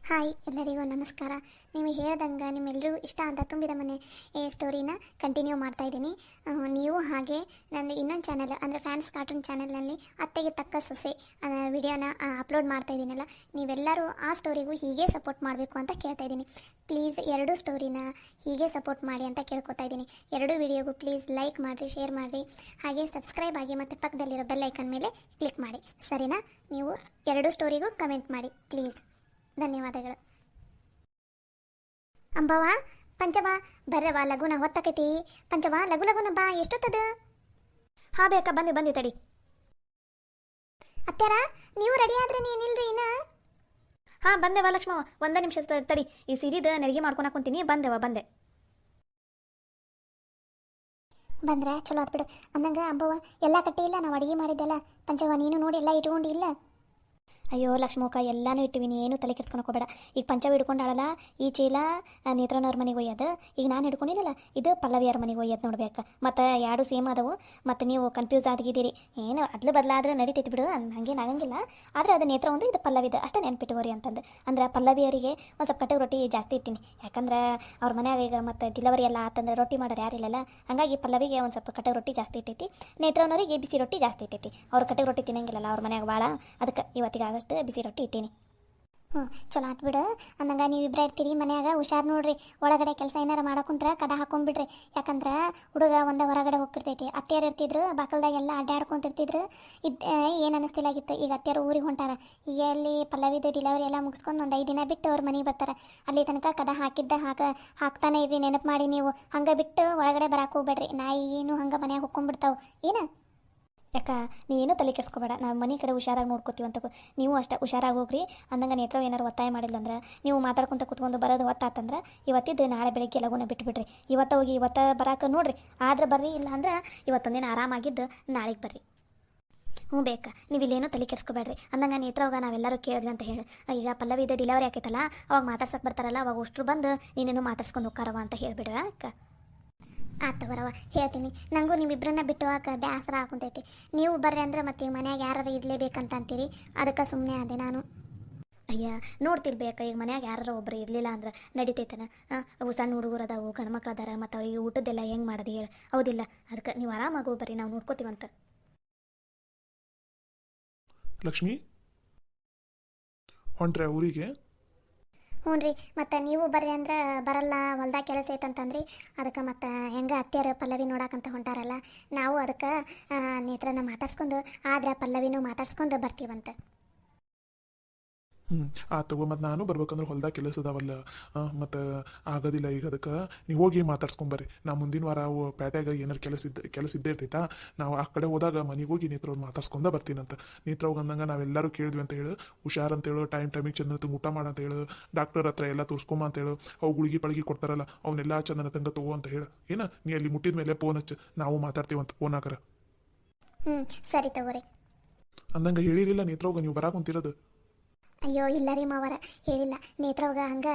Hi ಎಲ್ಲರಿಗೂ ನಮಸ್ಕಾರ. ನೀವು ಹೇಳ್ದಂಗೆ ನಿಮ್ಮೆಲ್ಲರಿಗೂ ಇಷ್ಟ ಅಂತ ತುಂಬಿದ ಮನೆ ಈ ಸ್ಟೋರಿನ ಕಂಟಿನ್ಯೂ ಮಾಡ್ತಾ ಇದ್ದೀನಿ. ನೀವು ಹಾಗೆ ನನ್ನ ಇನ್ನೊಂದು ಚಾನಲ್ ಅಂದರೆ ಫ್ಯಾನ್ಸ್ ಕಾರ್ಟೂನ್ ಚಾನಲ್ನಲ್ಲಿ ಅತ್ತೆಗೆ ತಕ್ಕ ಸೊಸೆ ವಿಡಿಯೋನ ಅಪ್ಲೋಡ್ ಮಾಡ್ತಾ ಇದ್ದೀನಲ್ಲ, ನೀವೆಲ್ಲರೂ ಆ ಸ್ಟೋರಿಗೂ ಹೀಗೆ ಸಪೋರ್ಟ್ ಮಾಡಬೇಕು ಅಂತ ಕೇಳ್ತಾ ಇದ್ದೀನಿ. ಪ್ಲೀಸ್ ಎರಡೂ ಸ್ಟೋರಿನ ಹೀಗೆ ಸಪೋರ್ಟ್ ಮಾಡಿ ಅಂತ ಕೇಳ್ಕೊತಾ ಇದ್ದೀನಿ. ಎರಡೂ ವಿಡಿಯೋಗೂ ಪ್ಲೀಸ್ ಲೈಕ್ ಮಾಡಿರಿ, ಶೇರ್ ಮಾಡಿರಿ, ಹಾಗೆ ಸಬ್ಸ್ಕ್ರೈಬ್ ಆಗಿ ಮತ್ತು ಪಕ್ಕದಲ್ಲಿರೋ ಬೆಲ್ ಐಕನ್ ಮೇಲೆ ಕ್ಲಿಕ್ ಮಾಡಿ. ಸರಿನಾ? ನೀವು ಎರಡೂ ಸ್ಟೋರಿಗೂ ಕಮೆಂಟ್ ಮಾಡಿ ಪ್ಲೀಸ್. ಧನ್ಯವಾದಗಳು. ಅಂಬವ್ವ, ಪಂಚವ ಬರ್ರವ, ಲಗುನ ಹೊತ್ತಕೈತಿ. ಪಂಚವ ಲಘು ಲಗುನ ಬಾ, ಎಷ್ಟೊತ್ತದ? ಹಾ ಬೇಕ, ಬಂದಿ ತಡಿ. ಅತ್ಯಾರ, ನೀವು ರೆಡಿ ಆದ್ರೆ ನೀನಿಲ್ರಿ ಇನ್ನ? ಹಾ ಬಂದೆವ ಲಕ್ಷ್ಮವ್ವ, ಒಂದ ನಿಮಿಷ ತಡಿ. ಈ ಸೀರಿದ ನೆರಿಗೆ ಮಾಡ್ಕೊಳಕ್ ಕುಂತೀನಿ. ಬಂದೆ. ಬಂದ್ರೆ ಚಲೋ ಆತ್ ಬಿಡು. ಅಂದಂಗ ಅಂಬವ್ವ, ಎಲ್ಲ ಕಟ್ಟಿ ಇಲ್ಲ, ನಾವು ಅಡಿಗೆ ಮಾಡಿದ್ದೆಲ್ಲ. ಪಂಚವ ನೀನು ನೋಡಿ ಎಲ್ಲ ಇಟ್ಕೊಂಡಿಲ್ಲ? ಅಯ್ಯೋ ಲಕ್ಷ್ಮಕ್ಕ, ಎಲ್ಲಾನು ಇಟ್ಟಿವಿನಿ, ಏನು ತಲೆ ಕೆಡ್ಸ್ಕೊಳಕ್ ಹೋಗಬೇಡ. ಈಗ ಪಂಚವ ಹಿಡ್ಕೊಂಡಾಳಲ್ಲ, ಈ ಚೀಲ ನೇತ್ರನವ್ರ ಮನೆಗೆ ಒಯ್ಯೋದು. ಈಗ ನಾನು ಹಿಡ್ಕೊಂಡಿಲ್ಲಲ್ಲ, ಇದು ಪಲ್ಲವಿಯವ್ರ ಮನೆಗೆ ಒಯ್ಯೋದು ನೋಡ್ಬೇಕು. ಮತ್ತು ಎರಡು ಸೇಮ್ ಅದಾವು. ಮತ್ತು ನೀವು ಕನ್ಫ್ಯೂಸ್ ಆಗಿದ್ದೀರಿ. ಏನು ಅದ್ಲು ಬದಲಾದ್ರೆ ನಡೀತೈತಿ ಬಿಡು, ಹಂಗೇನು ಆಗಂಗಿಲ್ಲ. ಆದರೆ ಅದು ನೇತ್ರ ಒಂದು, ಇದು ಪಲ್ಲವಿದು ಅಷ್ಟೇ ನೆನ್ಪಿಟ್ಟುವರಿ ಅಂತಂದು. ಅಂದ್ರೆ ಪಲ್ಲವಿಯರಿಗೆ ಒಂದು ಸ್ವಲ್ಪ ಕಟ್ಟೆ ರೊಟ್ಟಿ ಜಾಸ್ತಿ ಇಟ್ಟಿನಿ. ಯಾಕಂದ್ರೆ ಅವ್ರ ಮನ್ಯಾಗ ಈಗ ಮತ್ತು ಡಿಲವರಿ ಎಲ್ಲ ಆತಂದ್ರೆ ರೊಟ್ಟಿ ಮಾಡೋರು ಯಾರಿಲ್ಲಲ್ಲ. ಹಾಗಾಗಿ ಪಲ್ಲವಿಗೆ ಒಂದು ಸ್ವಲ್ಪ ಕಟ್ಟೆ ರೊಟ್ಟಿ ಜಾಸ್ತಿ ಇಟ್ಟೈತಿ. ನೇತ್ರನವರಿಗೆ ಬಿಸಿ ರೊಟ್ಟಿ ಜಾಸ್ತಿ ಇಟ್ಟೈತಿ. ಅವ್ರ ಕಟ್ಟೆ ರೊಟ್ಟಿ ತಿನ್ನಂಗಿಲ್ಲಲ್ಲ ಅವ್ರ ಮನ್ಯಾಗ ಭಾಳ, ಅದಕ್ಕೆ ಇವತ್ತಿಗೆ ಬಿಸಿ ರೊಟ್ಟಿ ಇಟ್ಟೀನಿ. ಚಲೋ ಆತ್ ಬಿಡು. ಅಂದಂಗ ನೀವಿಬ್ರ ಇರ್ತೀರಿ ಮನ್ಯಾಗ, ಹುಷಾರು ನೋಡ್ರಿ. ಒಳಗಡೆ ಕೆಲಸ ಏನಾರ ಮಾಡಕೊಂತ್ರ ಕದ ಹಾಕೊಂಡ್ಬಿಡ್ರಿ. ಯಾಕಂದ್ರೆ ಹುಡುಗ ಒಂದ ಹೊರಗಡೆ ಹೋಗ್ತಿರ್ತೈತಿ. ಅತ್ತೆಯರು ಇರ್ತಿದ್ರು ಬಾಕಲ್ದಾಗೆಲ್ಲ ಅಡ್ಡಾಡ್ಕೊಂತಿರ್ತಿದ್ರು. ಏನು ಅನ್ನಿಸ್ತಿಲ್ಲಾಗಿತ್ತು. ಈಗ ಅತ್ತೆಯರು ಊರಿಗೆ ಹೊಂಟಾರ. ಈಗ ಅಲ್ಲಿ ಪಲ್ಲವಿದು ಡಿಲವರಿ ಎಲ್ಲ ಮುಗಿಸ್ಕೊಂಡು ಒಂದು 5 ದಿನ ಬಿಟ್ಟು ಅವ್ರ ಮನೆಗೆ ಬರ್ತಾರೆ. ಅಲ್ಲಿ ತನಕ ಕದ ಹಾಕ್ತಾನೆ ಇರ್ರಿ. ನೆನಪು ಮಾಡಿ ನೀವು ಹಂಗೆ ಬಿಟ್ಟು ಒಳಗಡೆ ಬರಾಕ್ ಹೋಗ್ಬೇಡ್ರಿ. ನಾಯಿ ಏನು ಹಂಗೆ ಮನ್ಯಾಗ ಹೊಕ್ಕೊಂಡ್ಬಿಡ್ತಾವೆ ಏನು. ಯಾಕ ನೀನು ತಲೆ ಕೆಡ್ಸ್ಕೊಬೇಡ, ನಾವು ಮನೆ ಕಡೆ ಹುಷಾರಾಗಿ ನೋಡ್ಕೋತೀವಿ ಅಂತ. ನೀವು ಅಷ್ಟೇ ಹುಷಾರಾಗಿ ಹೋಗ್ರಿ. ಅಂದಂಗೆ ನೇತ್ರ ಏನಾರು ಒತ್ತಾಯ ಮಾಡಿಲ್ಲಂದ್ರೆ, ನೀವು ಮಾತಾಡ್ಕೊಂತ ಕುತ್ಕೊಂಡು ಬರೋದು ಒತ್ತಾತಂದ್ರೆ ಇವತ್ತಿದ್ದು ನಾಳೆ ಬೆಳಗ್ಗೆ ಲಗುನ ಬಿಟ್ಬಿಡ್ರಿ. ಇವತ್ತು ಹೋಗಿ ಇವತ್ತು ಬರಾಕ ನೋಡ್ರಿ. ಆದ್ರೆ ಬರ್ರಿ, ಇಲ್ಲ ಅಂದ್ರೆ ಇವತ್ತೊಂದಿನ ಆರಾಮಾಗಿದ್ದು ನಾಳೆಗೆ ಬರ್ರಿ. ಬೇಕಾ, ನೀವು ಇಲ್ಲೇನೋ ತಲೆ ಕೆಡ್ಸ್ಕೊಬೇಡ್ರಿ. ಅಂದಂಗೆ ನೇತ್ರ ಹೋಗ ನಾವೆಲ್ಲರೂ ಕೇಳಿದ್ವಿ ಅಂತ ಹೇಳಿ. ಈಗ ಪಲ್ಲವಿದು ಡಿಲವರಿ ಆಕೈತಲ್ಲ, ಅವಾಗ ಮಾತಾಡ್ಸಕ್ಕೆ ಬರ್ತಾರಲ್ಲ, ಅವಾಗ ಅಷ್ಟು ಬಂದು ನೀನೇನು ಮಾತಾಡ್ಸ್ಕೊಂಡು ಹೋಗ್ತಾರವ ಅಂತ ಹೇಳ್ಬಿಡುವ ಅಕ್ಕ. ಆತ ಬರವ, ಹೇಳ್ತೀನಿ. ನನಗೂ ನೀವಿಬ್ಬರನ್ನ ಬಿಟ್ಟು ಹೋಗಕ್ಕೆ ಬೇಸರ ಹಾಕುಂತೈತಿ. ನೀವು ಬರ್ರಿ ಅಂದ್ರೆ ಮತ್ತೆ ಮನ್ಯಾಗ ಯಾರು ಇರಲೇಬೇಕಂತ ಅಂತೀರಿ. ಅದಕ್ಕೆ ಸುಮ್ಮನೆ ಅದೇ ನಾನು. ಅಯ್ಯ ನೋಡ್ತಿರ್ಬೇಕ, ಈಗ ಮನ್ಯಾಗ ಯಾರು ಒಬ್ಬರು ಇರಲಿಲ್ಲ ಅಂದ್ರೆ ನಡಿತೈತನ. ಅವು ಸಣ್ಣ ಹುಡುಗರು ಅದಾವು, ಗಂಡ್ಮಕ್ಳು ಅದಾರ, ಮತ್ತು ಅವ್ರಿಗೆ ಊಟದ್ದೆಲ್ಲ ಹೆಂಗೆ ಮಾಡೋದು ಹೇಳಿ. ಹೌದಿಲ್ಲ? ಅದಕ್ಕೆ ನೀವು ಆರಾಮಾಗಿ ಬರ್ರಿ, ನಾವು ನೋಡ್ಕೋತೀವಂತ. ಲಕ್ಷ್ಮಿ ಹೊಂಟ್ರೆ ಊರಿಗೆ? ಹ್ಞೂ ರೀ. ಮತ್ತು ನೀವು ಬರ್ರಿ ಅಂದ್ರೆ ಬರಲ್ಲ, ಹೊಲ್ದಾಗ ಕೆಲಸ ಐತಂತಂದ್ರಿ. ಅದಕ್ಕೆ ಮತ್ತು ಹೆಂಗೆ ಅತ್ತೆಯರು ಪಲ್ಲವಿ ನೋಡಕ್ಕಂತ ಹೊಂಟಾರಲ್ಲ, ನಾವು ಅದಕ್ಕೆ ನೇತ್ರನ ಮಾತಾಡ್ಸ್ಕೊಂಡು ಆದ್ರೆ ಪಲ್ಲವಿನೂ ಮಾತಾಡ್ಸ್ಕೊಂಡು ಬರ್ತೀವಂತೆ. ತಗೋ. ಮತ್ತು ನಾನು ಬರ್ಬೇಕಂದ್ರೆ ಹೊಲ್ದಾಗ ಕೆಲಸ ಅದಾವಲ್ಲ, ಮತ್ತು ಆಗೋದಿಲ್ಲ. ಈಗ ಅದಕ್ಕೆ ನೀವು ಹೋಗಿ ಮಾತಾಡ್ಸ್ಕೊಂಬರ್ರಿ. ನಾ ಮುಂದಿನ ವಾರ ಪೇಟೆಗೆ ಏನಾರು ಕೆಲಸ ಇದ್ದೇ ಇರ್ತೈತಾ. ನಾವು ಆ ಕಡೆ ಹೋದಾಗ ಮನೆಗೆ ಹೋಗಿ ನೇತ್ರವ್ರು ಮಾತಾಡ್ಸ್ಕೊಂಡ ಬರ್ತೀನಂತ. ನೇತ್ರವ್ಗ ಅಂದಂಗೆ ನಾವೆಲ್ಲರೂ ಕೇಳಿದ್ವಿ ಅಂತ ಹೇಳು. ಹುಷಾರು ಅಂತೇಳು, ಟೈಮಿಗೆ ಚಂದನ ಊಟ ಮಾಡಂತ ಹೇಳು. ಡಾಕ್ಟರ್ ಹತ್ರ ಎಲ್ಲ ತೋರಿಸ್ಕೊಂಬ ಅಂತ ಹೇಳು. ಅವು ಗುಳಿಗೆ ಪಳಗಿ ಕೊಡ್ತಾರಲ್ಲ, ಅವನ್ನೆಲ್ಲ ಚಂದನ ತಂಗ ತಗೋ ಅಂತ ಹೇಳು. ಏನ ನೀ ಅಲ್ಲಿ ಮುಟ್ಟಿದ ಮೇಲೆ ಫೋನ್ ಹಚ್ಚು, ನಾವು ಮಾತಾಡ್ತೀವಂತ ಫೋನ್ ಹಾಕರ. ಸರಿ ತಗೋರಿ. ಅಂದಂಗೆ ಹೇಳಿರಿಲ್ಲ ನೇತ್ರವ್ಗ ನೀವು ಬರಾಕುಂತಿರೋದು? ಅಯ್ಯೋ ಇಲ್ಲ ರೀ ಮಾವರ, ಹೇಳಿಲ್ಲ. ನೇತ್ರವಾಗ ಹಂಗೆ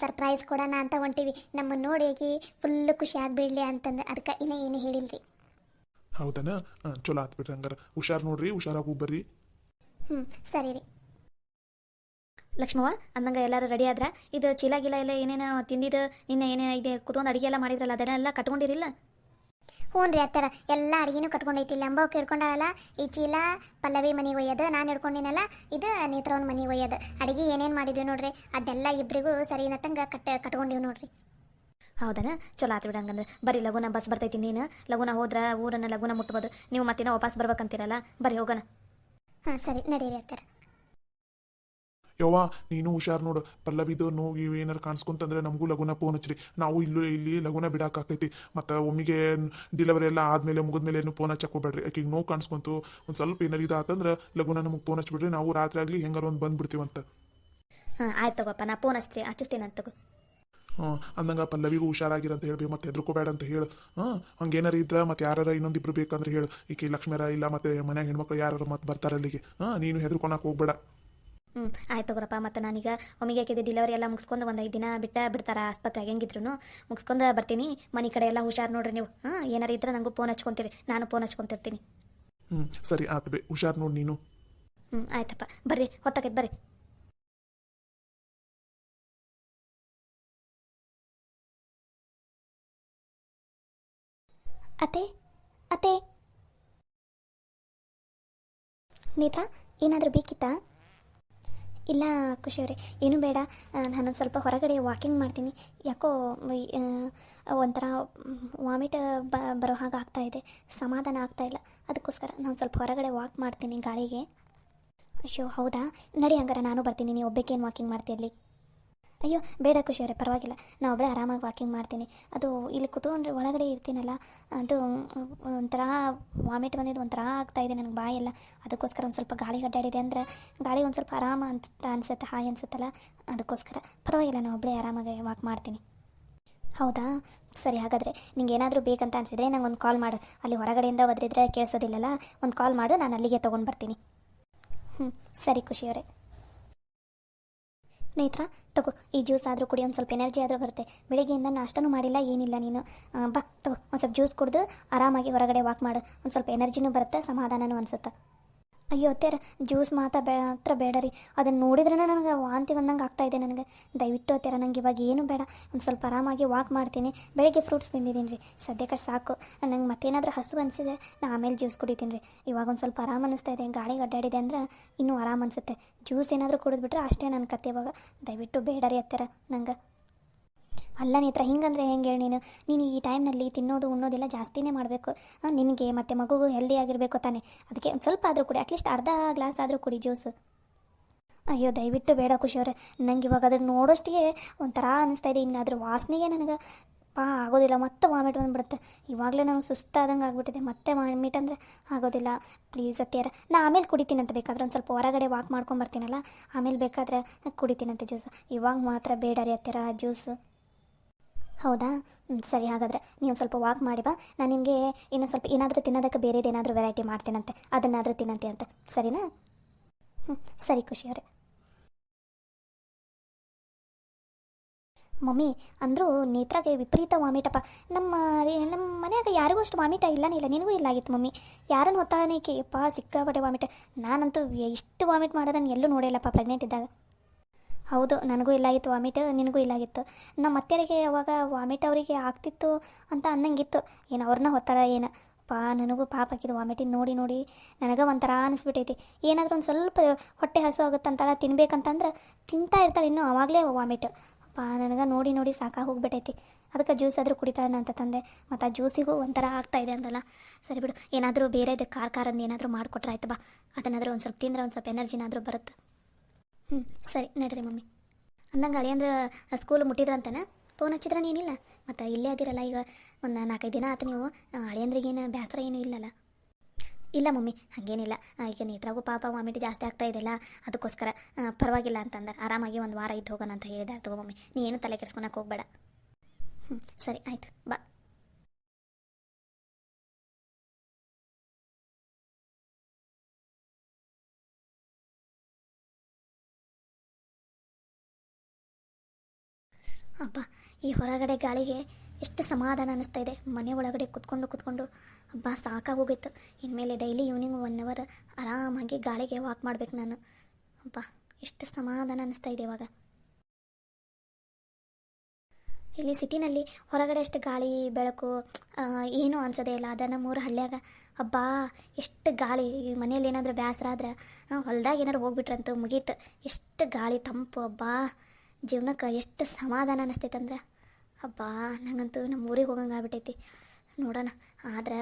ಸರ್ಪ್ರೈಸ್ ಕೊಡೋಣ ಅಂತ ಹೊಂಟಿವಿ. ನಮ್ಮನ್ನು ನೋಡಿ ಫುಲ್ಲು ಖುಷಿ ಆಗಿಬಿಡ್ಲಿ ಅಂತಂದು. ಅದಕ್ಕೆ ಇನ್ನೂ ಏನು ಹೇಳಿಲ್ರಿ. ಹೌದನ? ಚಲೋ ಆತ್ ಬಿಡ್ರಿ. ಹಂಗಾರ ಹುಷಾರು ನೋಡ್ರಿ, ಹುಷಾರಾಗಿ ಬರ್ರಿ. ಸರಿ ರೀ. ಲಕ್ಷ್ಮವ್ವ, ಅಂದಂಗೆ ಎಲ್ಲರೂ ರೆಡಿ ಆದ್ರ? ಇದು ಚೀಲ ಗಿಲ ಎಲ್ಲ ಏನೇನು ತಿಂದಿದ್ದು ನಿನ್ನೆ ಏನೇನು ಇದೆ ಕುತ್ಕೊಂಡು ಅಡುಗೆ ಎಲ್ಲ ಮಾಡಿದ್ರಲ್ಲ, ಅದನ್ನೆಲ್ಲ ಕಟ್ಕೊಂಡಿರಿಲ್ಲ? ಹ್ಞೂ ರೀ ಅತ್ತರ, ಎಲ್ಲ ಅಡುಗೆನೂ ಕಟ್ಕೊಂಡೈತಿ. ಅಂಬವ್ಕೆ ಹಿಡ್ಕೊಂಡಾಳಲ್ಲ ಈ ಚೀಲ, ಪಲ್ಲವಿ ಮನೆಗೆ ಒಯ್ಯೋದು. ನಾನು ಹಿಡ್ಕೊಂಡಿನಲ್ಲ ಇದು ನೇತ್ರವನ ಮನೆಗೆ ಒಯ್ಯೋದು. ಅಡುಗೆ ಏನೇನು ಮಾಡಿದ್ವಿ ನೋಡ್ರಿ, ಅದೆಲ್ಲ ಇಬ್ಬರಿಗೂ ಸರಿನತ್ತಂಗೆ ಕಟ್ಕೊಂಡಿವಿ ನೋಡ್ರಿ. ಹೌದನ? ಚಲೋ ಆತು ಬಿಡ. ಹಂಗಂದ್ರೆ ಬರೀ ಲಗುನ ಬಸ್ ಬರ್ತೈತಿ. ನೀನು ಲಗುನ ಹೋದ್ರೆ ಊರನ್ನು ಲಗುನ ಮುಟ್ಬೋದು. ನೀವು ಮತ್ತೇನೋ ವಾಪಸ್ ಬರ್ಬೇಕಂತೀರಲ್ಲ, ಬರೀ ಹೋಗೋಣ. ಸರಿ ನಡೀರಿ ಅತ್ತರ. ಯವ್ವ ನೀನು ಹುಷಾರು ನೋಡು. ಪಲ್ಲವಿದು ನೋವು ಏನಾರು ಕಾಣಿಸ್ಕೊಂತಂದ್ರೆ ನಮಗೂ ಲಗುನ ಫೋನ್ ಹಚ್ಚ್ರಿ. ನಾವು ಇಲ್ಲಿ ಲಗುನ ಬಿಡಾಕೈತಿ. ಮತ್ತು ಒಮ್ಮಿಗೆ ಡಿಲಿವರಿ ಎಲ್ಲ ಆದಮೇಲೆ ಮುಗಿದ್ಮೇಲೆ ಏನು ಫೋನ್ ಹಚ್ಚಕ್ಕೆ ಹೋಗ್ಬೇಡ್ರಿ. ಆಕಿಗೆ ನೋವು ಕಾಣಿಸ್ಕೊಂತು ಒಂದು ಸ್ವಲ್ಪ ಏನಾರು ಇದಾತಂದ್ರೆ ಲಗುನ ನಮಗೆ ಫೋನ್ ಹಚ್ಬಿಡ್ರಿ. ನಾವು ರಾತ್ರಿ ಆಗಲಿ ಹೆಂಗಾರು ಒಂದು ಬಂದ್ಬಿಡ್ತೀವಂತ. ಆಯ್ತು ತಗೋಪ್ಪ, ನಾ ಫೋನ್ ಹಚ್ಚಿಸ್ತೀನಿ ಅಂತ. ಅಂದಂಗ ಪಲ್ಲವಿಗೂ ಹುಷಾರಾಗಿರಂತ ಹೇಳ್ಬೇಕು, ಮತ್ತೆ ಹೆದರ್ಕೋಬೇಡ ಅಂತ ಹೇಳು. ಹಂಗೇನಾರು ಇದ್ರೆ ಮತ್ತೆ ಯಾರು ಇನ್ನೊಂದಿಬ್ರು ಬೇಕಂದ್ರೆ ಹೇಳು. ಈಕೆ ಲಕ್ಷ್ಮೀರ ಇಲ್ಲ ಮತ್ತೆ ಮನ್ಯಾಗ ಹೆಣ್ಮಕ್ಳು ಯಾರು ಮತ್ತೆ ಬರ್ತಾರೆ ಅಲ್ಲಿಗೆ. ನೀನು ಹೆದರ್ಕೊಳಕ್ಕೆ ಹೋಗ್ಬೇಡ. ಆಯ್ತು ತಗೋರಪ್ಪ. ಮತ್ತು ನಾನೀಗ ಒಮ್ಮಿಗೆ ಆಕಿದೆ ಡಿಲಿವರಿ ಎಲ್ಲ ಮುಗಿಸ್ಕೊಂಡು ಒಂದು 5 ದಿನ ಬಿಡ್ತಾರೆ ಆಸ್ಪತ್ರೆಗೆ. ಹೆಂಗಿದ್ರು ಮುಗಿಸ್ಕೊಂಡು ಬರ್ತೀನಿ. ಮನೆ ಕಡೆ ಎಲ್ಲ ಹುಷಾರು ನೋಡ್ರಿ ನೀವು. ಏನಾರು ಇದ್ರೆ ನನಗೂ ಫೋನ್ ಹಚ್ಕೊತೀರಿ, ನಾನು ಫೋನ್ ಹಚ್ಕೊತಿರ್ತೀನಿ. ಸರಿ ಆತು ಬೇ, ಹುಷಾರು ನೋಡಿ ನೀನು. ಆಯ್ತಪ್ಪ, ಬರ್ರಿ, ಹೊತ್ತಕೈತೆ ಬರ್ರಿ. ಅತ್ತೆ ಅತ್ತೆ ನೇತ್ರ ಏನಾದರೂ ಬೇಕಿತ್ತಾ? ಇಲ್ಲ ಖುಷಿಯವರೇ, ಏನೂ ಬೇಡ. ನಾನೊಂದು ಸ್ವಲ್ಪ ಹೊರಗಡೆ ವಾಕಿಂಗ್ ಮಾಡ್ತೀನಿ. ಯಾಕೋ ಒಂಥರ ವಾಮಿಟ್ ಬರೋ ಹಾಗೆ ಆಗ್ತಾಯಿದೆ, ಸಮಾಧಾನ ಆಗ್ತಾಯಿಲ್ಲ. ಅದಕ್ಕೋಸ್ಕರ ನಾನು ಸ್ವಲ್ಪ ಹೊರಗಡೆ ವಾಕ್ ಮಾಡ್ತೀನಿ ಗಾಳಿಗೆ. ಅಯ್ಯೋ ಹೌದಾ, ನಡಿ ಹಂಗಾರೆ ನಾನು ಬರ್ತೀನಿ. ನೀವು ಒಬ್ಬಕ್ಕೇನು ವಾಕಿಂಗ್ ಮಾಡ್ತೀಯಲ್ಲಿ? ಅಯ್ಯೋ ಬೇಡ ಖುಷಿಯವರೇ, ಪರವಾಗಿಲ್ಲ, ನಾನು ಒಬ್ಬಳೇ ಆರಾಮಾಗಿ ವಾಕಿಂಗ್ ಮಾಡ್ತೀನಿ. ಅದು ಇಲ್ಲಿ ಕೂತ್ಕೊಂಡ್ರೆ ಒಳಗಡೆ ಇರ್ತೀನಲ್ಲ, ಅದು ಒಂಥರ ವಾಮಿಟ್ ಬಂದಿದ್ದು ಒಂಥರ ಆಗ್ತಾಯಿದೆ ನನಗೆ ಬಾಯೆಲ್ಲ. ಅದಕ್ಕೋಸ್ಕರ ಒಂದು ಸ್ವಲ್ಪ ಗಾಳಿ ಅಡ್ಡಾಡಿದೆ ಅಂದರೆ ಗಾಳಿ ಒಂದು ಸ್ವಲ್ಪ ಆರಾಮ ಅಂತ ಅನಿಸುತ್ತೆ, ಹಾಯ್ ಅನಿಸುತ್ತಲ್ಲ, ಅದಕ್ಕೋಸ್ಕರ ಪರವಾಗಿಲ್ಲ, ನಾನು ಒಬ್ಬಳೇ ಆರಾಮಾಗಿ ವಾಕ್ ಮಾಡ್ತೀನಿ. ಹೌದಾ ಸರಿ, ಹಾಗಾದರೆ ನಿಂಗೆ ಏನಾದರೂ ಬೇಕಂತ ಅನಿಸಿದ್ರೆ ನಂಗೆ ಒಂದು ಕಾಲ್ ಮಾಡು. ಅಲ್ಲಿ ಹೊರಗಡೆಯಿಂದ ಒದರಿದ್ರೆ ಕೇಳಿಸೋದಿಲ್ಲಲ್ಲ, ಒಂದು ಕಾಲ್ ಮಾಡು, ನಾನು ಅಲ್ಲಿಗೆ ತೊಗೊಂಡು ಬರ್ತೀನಿ. ಸರಿ ಖುಷಿಯವರೇ. ನೇತ್ರ ತಗೋ, ಈ ಜ್ಯೂಸ್ ಆದರೂ ಕುಡಿ, ಒಂದು ಸ್ವಲ್ಪ ಎನರ್ಜಿ ಆದರೂ ಬರುತ್ತೆ. ಬೆಳಿಗ್ಗೆಯಿಂದ ನಾಷ್ಟನೂ ಮಾಡಿಲ್ಲ, ಏನಿಲ್ಲ ನೀನು. ಬಾ ತಗೋ, ಒಂದು ಸ್ವಲ್ಪ ಜ್ಯೂಸ್ ಕುಡಿದು ಆರಾಮಾಗಿ ಹೊರಗಡೆ ವಾಕ್ ಮಾಡು. ಒಂದು ಸ್ವಲ್ಪ ಎನರ್ಜಿನೂ ಬರುತ್ತೆ, ಸಮಾಧಾನನೂ ಅನಿಸುತ್ತೆ. ಅಯ್ಯೋ ಅತ್ತೆರ, ಜ್ಯೂಸ್ ಮಾತ್ರ ಬೇಡ ರೀ. ಅದನ್ನು ನೋಡಿದ್ರೇ ನನಗೆ ವಾಂತಿ ಬಂದಂಗೆ ಆಗ್ತಾಯಿದೆ ನನಗೆ. ದಯವಿಟ್ಟು ಅತ್ತೆರ, ನಂಗೆ ಇವಾಗ ಏನು ಬೇಡ, ಒಂದು ಸ್ವಲ್ಪ ಆರಾಮಾಗಿ ವಾಕ್ ಮಾಡ್ತೀನಿ. ಬೆಳಗ್ಗೆ ಫ್ರೂಟ್ಸ್ ತಿಂದಿದ್ದೀನಿ ರೀ, ಸದ್ಯಕ್ಕೆ ಸಾಕು. ನಂಗೆ ಮತ್ತೇನಾದರೂ ಹಸು ಅನಿಸಿದೆ, ನಾನು ಆಮೇಲೆ ಜ್ಯೂಸ್ ಕುಡಿತೀನಿ ರೀ. ಇವಾಗ ಒಂದು ಸ್ವಲ್ಪ ಆರಾಮ ಅನ್ನಿಸ್ತಾ ಇದೆ, ಗಾಳಿಗೆ ಅಡ್ಡಾಡಿದೆ ಅಂದರೆ ಇನ್ನೂ ಆರಾಮ ಅನಿಸುತ್ತೆ. ಜ್ಯೂಸ್ ಏನಾದರೂ ಕುಡಿದ್ಬಿಟ್ರೆ ಅಷ್ಟೇ ನನ್ನ ಕತೆ ಇವಾಗ. ದಯವಿಟ್ಟು ಬೇಡ ರೀ ಅತ್ತೆರ ನಂಗೆ. ಅಲ್ಲ ನೇತ್ರ, ಹಿಂಗಂದ್ರೆ ಹೆಂಗೆ ಹೇಳಿ ನೀನು ಈ ಟೈಮ್ನಲ್ಲಿ ತಿನ್ನೋದು ಉಣ್ಣೋದೆಲ್ಲ ಜಾಸ್ತಿನೇ ಮಾಡಬೇಕು. ನಿನಗೆ ಮತ್ತು ಮಗುಗೂ ಹೆಲ್ದಿ ಆಗಿರಬೇಕು ತಾನೆ, ಅದಕ್ಕೆ ಒಂದು ಸ್ವಲ್ಪ ಆದರೂ ಕುಡಿ, ಅಟ್ಲೀಸ್ಟ್ ಅರ್ಧ ಗ್ಲಾಸ್ ಆದರೂ ಕುಡಿ ಜ್ಯೂಸು. ಅಯ್ಯೋ ದಯವಿಟ್ಟು ಬೇಡ ಖುಷಿಯವರೇ, ನಂಗೆ ಇವಾಗ ಅದನ್ನು ನೋಡೋಷ್ಟಿಗೆ ಒಂಥರ ಅನ್ನಿಸ್ತಾ ಇದೆ. ಇನ್ನು ಅದ್ರ ವಾಸನೆಗೆ ನನಗೆ ಆಗೋದಿಲ್ಲ, ಮತ್ತೆ ವಾಮಿಟ್ ಬಂದುಬಿಡುತ್ತೆ. ಇವಾಗಲೇ ನಾನು ಸುಸ್ತಾದಂಗೆ ಆಗ್ಬಿಟ್ಟಿದೆ, ಮತ್ತೆ ವಾಮಿಟ್ ಅಂದರೆ ಆಗೋದಿಲ್ಲ. ಪ್ಲೀಸ್ ಅತ್ತಿಯರ, ನಾ ಆಮೇಲೆ ಕುಡಿತೀನಂತ, ಬೇಕಾದ್ರೆ ಒಂದು ಸ್ವಲ್ಪ ಹೊರಗಡೆ ವಾಕ್ ಮಾಡ್ಕೊಂಬರ್ತೀನಲ್ಲ, ಆಮೇಲೆ ಬೇಕಾದರೆ ಕುಡಿತೀನಂತೆ ಜ್ಯೂಸು. ಇವಾಗ ಮಾತ್ರ ಬೇಡ ರೀ ಅತ್ತಿಯರ ಜ್ಯೂಸು. ಹೌದಾ ಸರಿ, ಹಾಗಾದರೆ ನೀವು ಸ್ವಲ್ಪ ವಾಕ್ ಮಾಡಿ ಬಾ. ನಾನು ನಿಮಗೆ ಇನ್ನೊಂದು ಸ್ವಲ್ಪ ಏನಾದರೂ ತಿನ್ನೋದಕ್ಕೆ ಬೇರೆದೇನಾದರೂ ವೆರೈಟಿ ಮಾಡ್ತೀನಂತೆ, ಅದನ್ನಾದರೂ ತಿನ್ನಂತೆ ಅಂತ, ಸರಿನಾ? ಸರಿ ಖುಷಿಯವರೇ. ಮಮ್ಮಿ ಅಂದರೂ ನೇತ್ರಾಗೆ ವಿಪರೀತ ವಾಮಿಟಪ್ಪ. ನಮ್ಮ ಮನೆಯಾಗ ಯಾರಿಗೂ ಅಷ್ಟು ವಾಮಿಟ ಇಲ್ಲನೇ ಇಲ್ಲ, ನಿನಗೂ ಇಲ್ಲ ಆಗಿತ್ತು ಮಮ್ಮಿ. ಯಾರನ್ನು ಹೊತ್ತಾನೇಕೆ ಯಪ್ಪ ಸಿಕ್ಕಾಪಟ್ಟೆ ವಾಮಿಟ. ನಾನಂತೂ ಇಷ್ಟು ವಾಮಿಟ್ ಮಾಡೋದು ನಾನು ಎಲ್ಲೂ ನೋಡಿಲ್ಲಪ್ಪ ಪ್ರೆಗ್ನೆಂಟ್ ಇದ್ದಾಗ. ಹೌದು, ನನಗೂ ಇಲ್ಲಾಗಿತ್ತು ವಾಮಿಟ್, ನಿನಗೂ ಇಲ್ಲಾಗಿತ್ತು. ನಮ್ಮ ಅತ್ತೆಯರಿಗೆ ಅವಾಗ ವಾಮಿಟ್ ಅವರಿಗೆ ಆಗ್ತಿತ್ತು ಅಂತ ಅನ್ನಂಗಿತ್ತು. ಏನು ಅವ್ರನ್ನ ಹೊತ್ತಾರ ಏನು ನನಗೂ ಪಾಪ ಹಾಕಿದ್ದು ವಾಮಿಟಿಂದ ನೋಡಿ ನೋಡಿ ನನಗೆ ಒಂಥರ ಅನಿಸ್ಬಿಟ್ಟೈತಿ. ಏನಾದರೂ ಒಂದು ಸ್ವಲ್ಪ ಹೊಟ್ಟೆ ಹಸು ಆಗುತ್ತಂತಲ್ಲ ತಿನ್ಬೇಕಂತಂದ್ರೆ ತಿಂತಾ ಇರ್ತಾಳೆ, ಇನ್ನೂ ಆವಾಗಲೇ ವಾಮಿಟ್. ನನಗೆ ನೋಡಿ ನೋಡಿ ಸಾಕಾಗಿ ಹೋಗ್ಬಿಟ್ಟೈತಿ. ಅದಕ್ಕೆ ಜ್ಯೂಸ್ ಆದರೂ ಕುಡಿತಾಳೆ ಅಂತ ತಂದೆ, ಮತ್ತು ಆ ಜ್ಯೂಸಿಗೂ ಒಂಥರ ಆಗ್ತಾಯಿದೆ ಅಂದಲ್ಲ. ಸರಿ ಬಿಡು, ಏನಾದರೂ ಬೇರೆದು ಖಾರಂದು ಏನಾದರೂ ಮಾಡಿಕೊಟ್ರೆ ಆಯ್ತು ಬಾ. ಅದನ್ನಾದರೂ ಒಂದು ಸ್ವಲ್ಪ ತಿಂದರೆ ಒಂದು ಸ್ವಲ್ಪ ಎನರ್ಜಿನಾದರೂ ಬರುತ್ತೆ. ಸರಿ ನಡ್ರಿ ಮಮ್ಮಿ. ಅಂದಂಗೆ ಅಳಿಯಂದ್ರೆ ಸ್ಕೂಲ್ ಮುಟ್ಟಿದ್ರಂತನ ಫೋನ್ ಹಚ್ಚಿದ್ರೆ ನೀನಿಲ್ಲ, ಮತ್ತು ಇಲ್ಲೇ ಅದಿರಲ್ಲ ಈಗ ಒಂದು 4-5 ದಿನ ಆಯ್ತು. ನೀವು ಅಳಿಯಂದ್ರಿಗೇನು ಬೇಸರ ಏನೂ ಇಲ್ಲಲ್ಲ? ಇಲ್ಲ ಮಮ್ಮಿ, ಹಾಗೇನಿಲ್ಲ. ಈಗ ನೇತ್ರಾಗೂ ಪಾಪ ವಾಮಿಟ್ ಜಾಸ್ತಿ ಆಗ್ತಾ ಇದೆಯಲ್ಲ, ಅದಕ್ಕೋಸ್ಕರ ಪರವಾಗಿಲ್ಲ ಅಂತಂದ್ರೆ ಆರಾಮಾಗಿ ಒಂದು ವಾರ ಇದ್ದು ಹೋಗೋಣ ಅಂತ ಹೇಳಿದೆ. ತಗೋ ಮಮ್ಮಿ, ನೀ ಏನು ತಲೆ ಕೆಡ್ಸ್ಕೊಳಕ್ಕೆ ಹೋಗ್ಬೇಡ. ಸರಿ ಆಯಿತು, ಬಾ. ಅಬ್ಬಾ, ಈ ಹೊರಗಡೆ ಗಾಳಿಗೆ ಎಷ್ಟು ಸಮಾಧಾನ ಅನ್ನಿಸ್ತಾ ಇದೆ. ಮನೆ ಒಳಗಡೆ ಕೂತ್ಕೊಂಡು ಅಬ್ಬಾ ಸಾಕಾಗೋಗಿತ್ತು. ಇನ್ಮೇಲೆ ಡೈಲಿ ಈವ್ನಿಂಗ್ 1 ಅವರ್ ಆರಾಮಾಗಿ ಗಾಳಿಗೆ ವಾಕ್ ಮಾಡ್ಬೇಕು ನಾನು. ಅಬ್ಬಾ ಎಷ್ಟು ಸಮಾಧಾನ ಅನ್ನಿಸ್ತಾ ಇದೆ ಇವಾಗ. ಇಲ್ಲಿ ಸಿಟಿನಲ್ಲಿ ಹೊರಗಡೆ ಅಷ್ಟು ಗಾಳಿ ಬೆಳಕು ಏನೂ ಅನ್ಸೋದೇ ಇಲ್ಲ. ಅದನ್ನು 3 ಹಳ್ಳಿಯಾಗ ಅಬ್ಬಾ ಎಷ್ಟು ಗಾಳಿ. ಮನೇಲಿ ಏನಾದರೂ ಬೇಸರ ಆದ್ರೆ ಹೊಲ್ದಾಗ ಏನಾದ್ರು ಹೋಗ್ಬಿಟ್ರಂತೂ ಮುಗೀತು. ಎಷ್ಟು ಗಾಳಿ ತಂಪು, ಅಬ್ಬಾ ಜೀವನಕ್ಕೆ ಎಷ್ಟು ಸಮಾಧಾನ ಅನ್ನಿಸ್ತೈತೆ ಅಂದ್ರೆ ಅಬ್ಬಾ. ನಂಗಂತೂ ನಮ್ಮ ಊರಿಗೆ ಹೋಗಂಗೆ ಆಗ್ಬಿಟ್ಟೈತಿ. ನೋಡೋಣ, ಆದ್ರೆ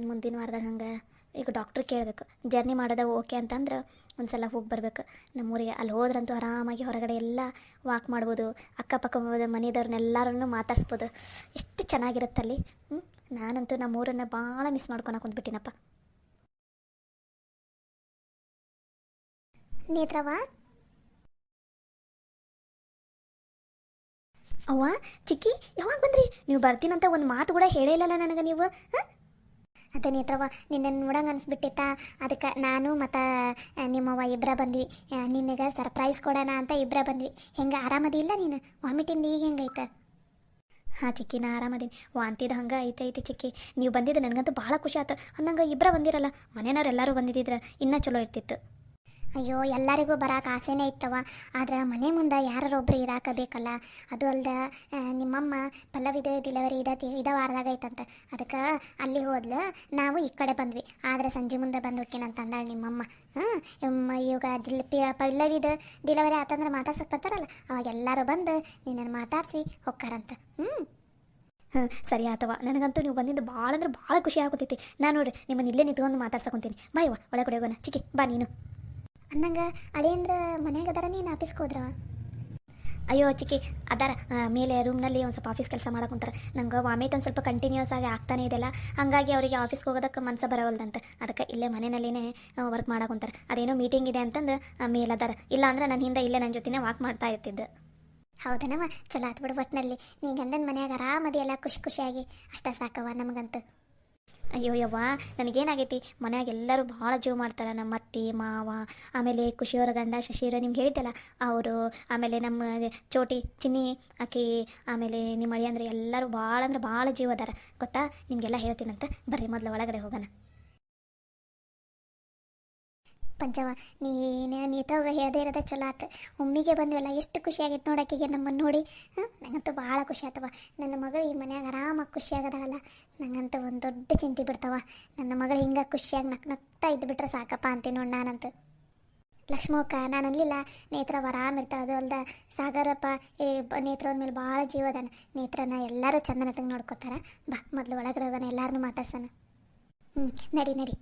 ಮುಂದಿನ ವಾರದಾಗ ಹಂಗೆ ಈಗ ಡಾಕ್ಟ್ರ್ ಕೇಳಬೇಕು. ಜರ್ನಿ ಮಾಡೋದು ಓಕೆ ಅಂತಂದ್ರೆ ಒಂದು ಸಲ ಹೋಗಿ ಬರಬೇಕು ನಮ್ಮೂರಿಗೆ. ಅಲ್ಲಿ ಹೋದ್ರಂತೂ ಆರಾಮಾಗಿ ಹೊರಗಡೆ ಎಲ್ಲ ವಾಕ್ ಮಾಡ್ಬೋದು, ಅಕ್ಕಪಕ್ಕ ಮನೆಯವ್ರನ್ನೆಲ್ಲರನ್ನು ಮಾತಾಡ್ಸ್ಬೋದು. ಎಷ್ಟು ಚೆನ್ನಾಗಿರುತ್ತಲ್ಲಿ. ನಾನಂತೂ ನಮ್ಮೂರನ್ನು ಭಾಳ ಮಿಸ್ ಮಾಡ್ಕೊಳಕ್ಕೆ ಕುಂತ್ಬಿಟ್ಟಿನಪ್ಪ. ನೇತ್ರವ್ವ, ಅವ್ವ ಚಿಕ್ಕಿ ಯಾವಾಗ ಬಂದ್ರಿ? ನೀವು ಬರ್ತೀನಂತ ಒಂದು ಮಾತು ಕೂಡ ಹೇಳೇ ಇಲ್ಲಲ್ಲ ನನಗೆ ನೀವು. ಅದೇ ನೇತ್ರವ್ವ, ನಿನ್ನೆ ನೋಡಂಗೆ ಅನಿಸ್ಬಿಟ್ಟಿತ್ತ, ಅದಕ್ಕೆ ನಾನು ಮತ್ತು ನಿಮ್ಮವ್ವ ಇಬ್ಬರ ಬಂದ್ವಿ. ನಿನಗೆ ಸರ್ಪ್ರೈಸ್ ಕೊಡೋಣ ಅಂತ ಇಬ್ಬರ ಬಂದ್ವಿ. ಹೆಂಗೆ ಆರಾಮದಿ ಇಲ್ಲ ನೀನು? ವಾಮಿಟಿಂದ ಈಗ ಹೆಂಗೈತೆ? ಹಾಂ ಚಿಕ್ಕಿ, ನಾ ಆರಾಮದೀನಿ. ವಾಂತಿದ ಹಂಗೆ ಐತಿ ಚಿಕ್ಕಿ. ನೀವು ಬಂದಿದ್ದು ನನಗಂತೂ ಭಾಳ ಖುಷಿ ಆಯ್ತು. ಅಂದಂಗೆ ಇಬ್ಬರ ಬಂದಿರಲ್ಲ, ಮನೆಯವ್ರು ಎಲ್ಲರೂ ಬಂದಿದ್ದಿದ್ರೆ ಇನ್ನೂ ಚಲೋ ಇರ್ತಿತ್ತು. ಅಯ್ಯೋ ಎಲ್ಲರಿಗೂ ಬರೋಕೆ ಆಸೆನೇ ಇತ್ತವ, ಆದ್ರೆ ಮನೆ ಮುಂದೆ ಯಾರೊಬ್ರು ಇರಾಕ ಬೇಕಲ್ಲ. ಅದು ಅಲ್ದ ನಿಮ್ಮಮ್ಮ ಪಲ್ಲವಿದ ಡಿಲಿವರಿ ಇದ ವಾರದಾಗ ಐತಂತ, ಅದಕ್ಕೆ ಅಲ್ಲಿ ಹೋದ್ಲು. ನಾವು ಈ ಕಡೆ ಬಂದ್ವಿ, ಆದ್ರೆ ಸಂಜೆ ಮುಂದೆ ಬಂದು ಹೋಕ್ಕೇನಂತ ಅಂದಾಳೆ ನಿಮ್ಮಮ್ಮ. ಇವಾಗ ಪಲ್ಲವಿದ ಡಿಲಿವರಿ ಆತಂದ್ರೆ ಮಾತಾಡ್ಸಕ್ಕೆ ಬರ್ತಾರಲ್ಲ, ಅವಾಗ ಎಲ್ಲರೂ ಬಂದು ನಿನ್ನನ್ನು ಮಾತಾಡಿಸಿ ಹೊಕ್ಕಾರಂತ. ಸರಿ ಆತವ, ನನಗಂತೂ ನೀವು ಬಂದಿದ್ದು ಭಾಳ ಅಂದ್ರೆ ಭಾಳ ಖುಷಿ ಆಗುತ್ತೈತಿ. ನಾನು ನೋಡಿ ನಿಮ್ಮನ್ನು ಇಲ್ಲೇ ನಿಂತ್ಕೊಂಡು ಮಾತಾಡ್ಸಕೊಂತೀನಿ. ಬಾಯವ್ವ ಒಳಗೆ ಕಡೆ ಹೋಗೋಣ. ಚಿಕ್ಕಿ ಬಾ ನೀನು. ಅನ್ನಂಗ ಅಳಿಯಂದ್ರ ಮನ್ಯಾಗ ಅದಾರ, ನೀನು ಆಫೀಸ್ಗೆ ಹೋದ್ರವ? ಅಯ್ಯೋ ಚಿಕ್ಕಿ ಅದಾರ ಮೇಲೆ ರೂಮ್ನಲ್ಲಿ ಒಂದು ಸ್ವಲ್ಪ ಆಫೀಸ್ ಕೆಲಸ ಮಾಡಕೊಂತಾರೆ. ನಂಗೆ ವಾಮಿಟ್ ಒಂದು ಸ್ವಲ್ಪ ಕಂಟಿನ್ಯೂಸ್ ಆಗಿ ಆಗ್ತಾನೆ ಇದೆಲ್ಲ, ಹಾಗಾಗಿ ಅವರಿಗೆ ಆಫೀಸ್ಗೆ ಹೋಗೋದಕ್ಕೆ ಮನಸ್ಸು ಬರವಲ್ದಂತ. ಅದಕ್ಕೆ ಇಲ್ಲೇ ಮನೆಯಲ್ಲಿನೇ ವರ್ಕ್ ಮಾಡಕೊಂತಾರೆ. ಅದೇನೋ ಮೀಟಿಂಗ್ ಇದೆ ಅಂತಂದು ಮೇಲೆ ಅದಾರ. ಇಲ್ಲ ಅಂದ್ರೆ ನನ್ನ ಹಿಂದೆ ಇಲ್ಲೇ ನನ್ನ ಜೊತೆನೇ ವಾಕ್ ಮಾಡ್ತಾ ಇರ್ತಿದ್ದು. ಹೌದನವ, ಚಲೋ ಆತು ಬಿಡು. ಒಟ್ಟಿನಲ್ಲಿ ನೀ ಗಂಡನ ಮನ್ಯಾಗ ಆರಾಮದಿ ಎಲ್ಲ ಖುಷಿ ಖುಷಿಯಾಗಿ ಅಷ್ಟ ಸಾಕವ ನಮಗಂತೂ. ಅಯ್ಯೋ ಯವ್ವ, ನನಗೇನಾಗೈತಿ, ಮನ್ಯಾಗ ಎಲ್ಲರೂ ಭಾಳ ಜೀವ ಮಾಡ್ತಾರೆ. ನಮ್ಮ ಅತ್ತಿ ಮಾವ, ಆಮೇಲೆ ಖುಷಿಯವರ ಗಂಡ ಶಶಿಯವರ ನಿಮ್ಗೆ ಹೇಳಿದ್ದಲ್ಲ ಅವರು, ಆಮೇಲೆ ನಮ್ಮ ಚೋಟಿ ಚಿನ್ನಿ ಆಕಿ, ಆಮೇಲೆ ನಿಮ್ಮ ಅಳಿ ಅಂದ್ರೆ ಎಲ್ಲರೂ ಭಾಳ ಅಂದ್ರೆ ಭಾಳ ಜೀವ ಅದಾರ ಗೊತ್ತಾ. ನಿಮಗೆಲ್ಲ ಹೇಳ್ತೀನಂತ, ಬರ್ರಿ ಮೊದಲು ಒಳಗಡೆ ಹೋಗೋಣ. ಪಂಚವ, ನೀತಾಗ ಹೇಳ್ದೇ ಇರೋದ ಚಲೋ ಆತು. ಒಮ್ಮಿಗೆ ಬಂದ್ವಲ್ಲ, ಎಷ್ಟು ಖುಷಿ ಆಗೈತೆ ನೋಡೋಕ್ಕಿಗೆ ನಮ್ಮನ್ನು ನೋಡಿ. ನಂಗಂತೂ ಭಾಳ ಖುಷಿ ಆತವ. ನನ್ನ ಮಗಳು ಈ ಮನ್ಯಾಗ ಆರಾಮಾಗಿ ಖುಷಿಯಾಗದಾಗಲ್ಲ, ನಂಗಂತೂ ಒಂದು ದೊಡ್ಡ ಚಿಂತೆ ಬಿಡ್ತಾವ. ನನ್ನ ಮಗಳು ಹಿಂಗೆ ಖುಷಿಯಾಗಿ ನಗ್ತಾ ಇದ್ದುಬಿಟ್ರೆ ಸಾಕಪ್ಪ ಅಂತೀನಿ ನೋಡಿ ನಾನಂತೂ. ಲಕ್ಷ್ಮಕ್ಕ, ನಾನು ಅನ್ಲಿಲ್ಲ ನೇತ್ರ ಆರಾಮ ಇರ್ತಾವೆ. ಅದು ಅಲ್ದ ಸಾಗರಪ್ಪ ನೇತ್ರ ಮೇಲೆ ಭಾಳ ಜೀವದಾನ. ನೇತ್ರನ ಎಲ್ಲರೂ ಚಂದನ ತೆಗೆ ನೋಡ್ಕೋತಾರ. ಬಾ ಮೊದಲು ಒಳಗಡೆ ಹೋಗೋಣ, ಎಲ್ಲಾರನ್ನೂ ಮಾತಾಡ್ಸೋಣ. ನಡಿ ನಡಿ.